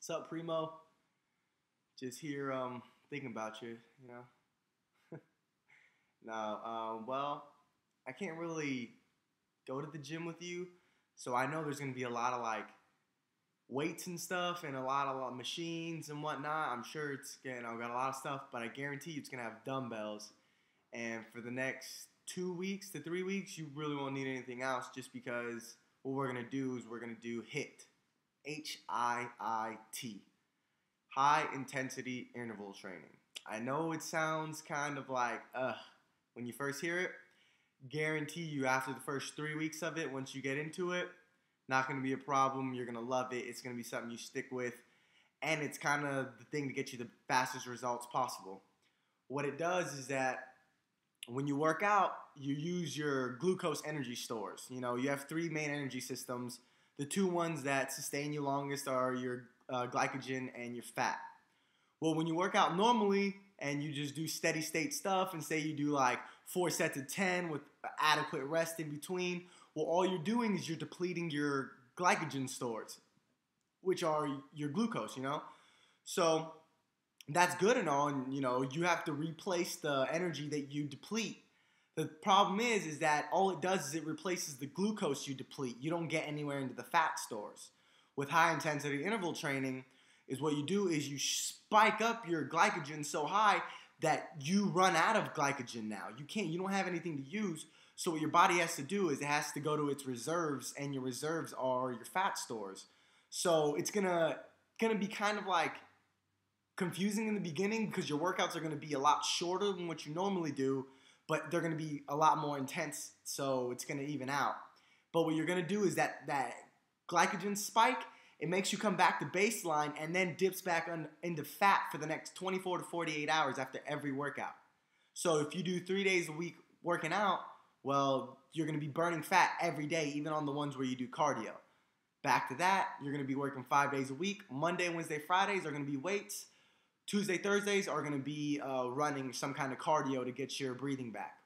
What's up, Primo? Just here, thinking about you. You know. No, well, I can't really go to the gym with you, so I know there's gonna be a lot of like weights and stuff, and a lot of machines and whatnot. I'm sure it's got a lot of stuff, but I guarantee you it's gonna have dumbbells. And for the next 2 weeks to 3 weeks, you really won't need anything else, just because what we're gonna do is we're gonna do HIIT, HIIT, high intensity interval training. I know it sounds kind of like when you first hear it. Guarantee you, after the first 3 weeks of it, once you get into it, not going to be a problem. You're going to love it. It's going to be something you stick with, and it's kind of the thing to get you the fastest results possible. What it does is that when you work out, you use your glucose energy stores. You have three main energy systems. The two ones that sustain you longest are your glycogen and your fat. Well, when you work out normally and you just do steady state stuff, and say you do like 4 sets of 10 with adequate rest in between, well, all you're doing is you're depleting your glycogen stores, which are your glucose. So that's good and all, and you have to replace the energy that you deplete. The problem is that all it does is it replaces the glucose you deplete. You don't get anywhere into the fat stores. With high intensity interval training, is what you do is you spike up your glycogen so high that you run out of glycogen now. You don't have anything to use. So what your body has to do is it has to go to its reserves, and your reserves are your fat stores. So it's gonna be kind of like confusing in the beginning, because your workouts are gonna be a lot shorter than what you normally do, but they're gonna be a lot more intense, so it's gonna even out. But what you're gonna do is that glycogen spike, it makes you come back to baseline and then dips back into fat for the next 24 to 48 hours after every workout. So if you do 3 days a week working out, well, you're going to be burning fat every day, even on the ones where you do cardio. Back to that, you're going to be working 5 days a week. Monday, Wednesday, Fridays are going to be weights. Tuesday, Thursdays are going to be running some kind of cardio to get your breathing back.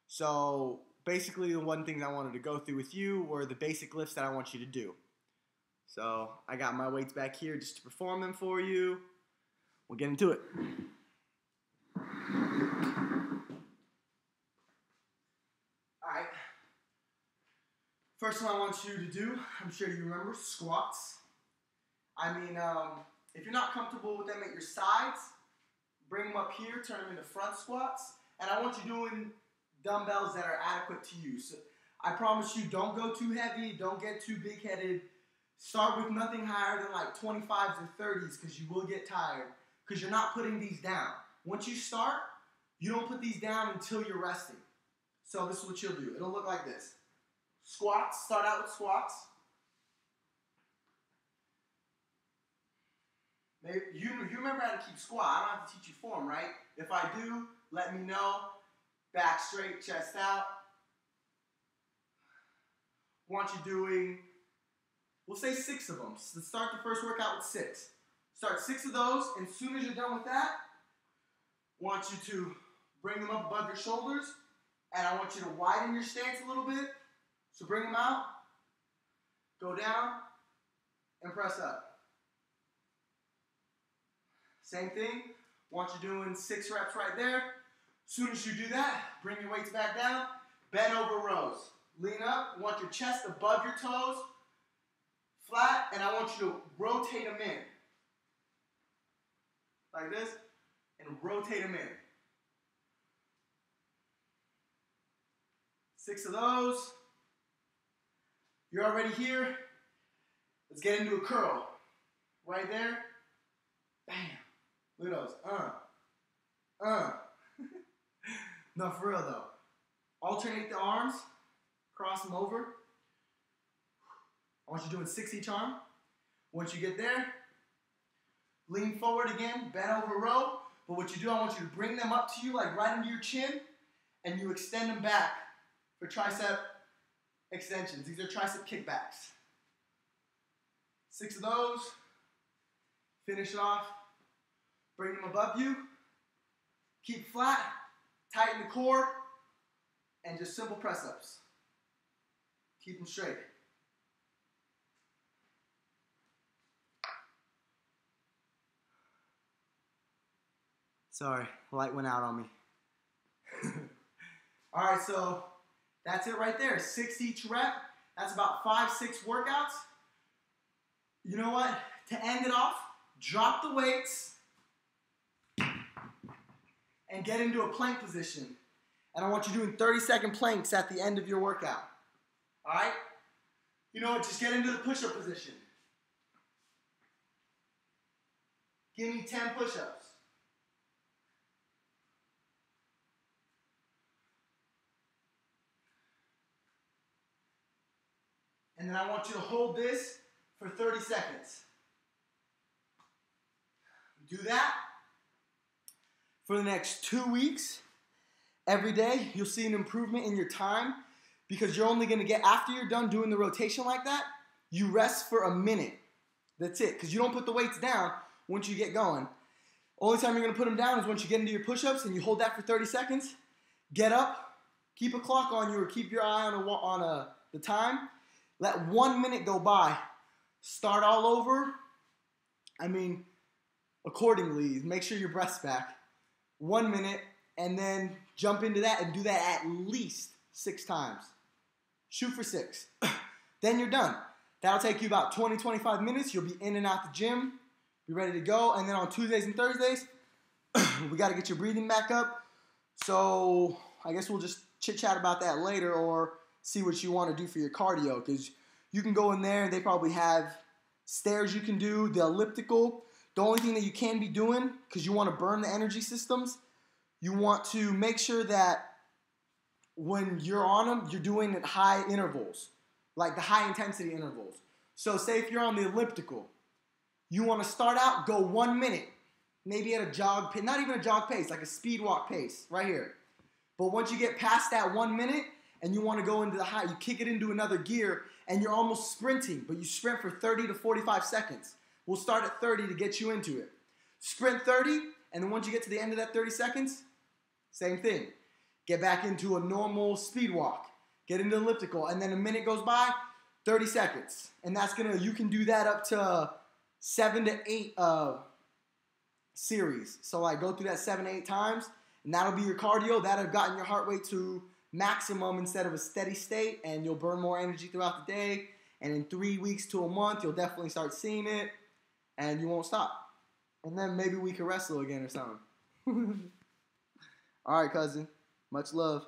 So basically, the one thing I wanted to go through with you were the basic lifts that I want you to do. So I got my weights back here just to perform them for you. We'll get into it. Alright. First one I want you to do, I'm sure you remember, squats. If you're not comfortable with them at your sides, bring them up here, turn them into front squats. And I want you doing dumbbells that are adequate to you. So I promise you, don't go too heavy, don't get too big-headed. Start with nothing higher than like 25s or 30s, because you will get tired, because you're not putting these down. Once you start, you don't put these down until you're resting. So this is what you'll do. It'll look like this. Squats, start out with squats. Maybe you remember how to keep squat. I don't have to teach you form, right? If I do, let me know. Back straight, chest out. Want you doing, we'll say 6 of them. Let's start the first workout with 6. Start 6 of those, and as soon as you're done with that, I want you to bring them up above your shoulders, and I want you to widen your stance a little bit. So bring them out, go down, and press up. Same thing. Want you doing 6 reps right there. As soon as you do that, bring your weights back down, bend over rows. Lean up, want your chest above your toes, flat, and I want you to rotate them in. Like this, and rotate them in. 6 of those. You're already here. Let's get into a curl. Right there. Bam. Look at those. No, for real though. Alternate the arms. Cross them over. I want you doing 6 each arm. Once you get there, lean forward again, bend over row. But what you do, I want you to bring them up to you, like right into your chin, and you extend them back for tricep extensions. These are tricep kickbacks. 6 of those. Finish it off. Bring them above you. Keep flat. Tighten the core. And just simple press-ups. Keep them straight. Sorry, light went out on me. All right, so that's it right there. 6 each rep. That's about 5-6 workouts. You know what? To end it off, drop the weights and get into a plank position. And I want you doing 30-second planks at the end of your workout. All right? You know what? Just get into the push-up position. Give me 10 push-ups. And then I want you to hold this for 30 seconds. Do that for the next 2 weeks. Every day, you'll see an improvement in your time because you're only going to get, after you're done doing the rotation like that, you rest for a minute. That's it, because you don't put the weights down once you get going. Only time you're going to put them down is once you get into your push-ups and you hold that for 30 seconds. Get up, keep a clock on you or keep your eye on the time. Let 1 minute go by. Start all over. Accordingly, make sure your breath's back. 1 minute, and then jump into that and do that at least 6 times. Shoot for 6. Then you're done. That'll take you about 20-25 minutes. You'll be in and out the gym, be ready to go. And then on Tuesdays and Thursdays, we got to get your breathing back up. So I guess we'll just chit-chat about that later or see what you want to do for your cardio, because you can go in there and they probably have stairs you can do, the elliptical. The only thing that you can be doing, because you want to burn the energy systems, you want to make sure that when you're on them, you're doing at high intervals, like the high intensity intervals. So say if you're on the elliptical, you want to start out, go 1 minute, maybe at a jog pace, not even a jog pace, like a speed walk pace, right here. But once you get past that 1 minute and you want to go into the high, you kick it into another gear and you're almost sprinting, but you sprint for 30 to 45 seconds. We'll start at 30 to get you into it. Sprint 30, and then once you get to the end of that 30 seconds, same thing. Get back into a normal speed walk. Get into elliptical, and then a minute goes by, 30 seconds. And that's you can do that up to 7 to 8 series. So like go through that 7 to 8 times, and that'll be your cardio. That'll have gotten your heart rate to maximum instead of a steady state, and you'll burn more energy throughout the day. And in 3 weeks to a month, you'll definitely start seeing it, and you won't stop. And then maybe we can wrestle again or something. All right, cousin. Much love.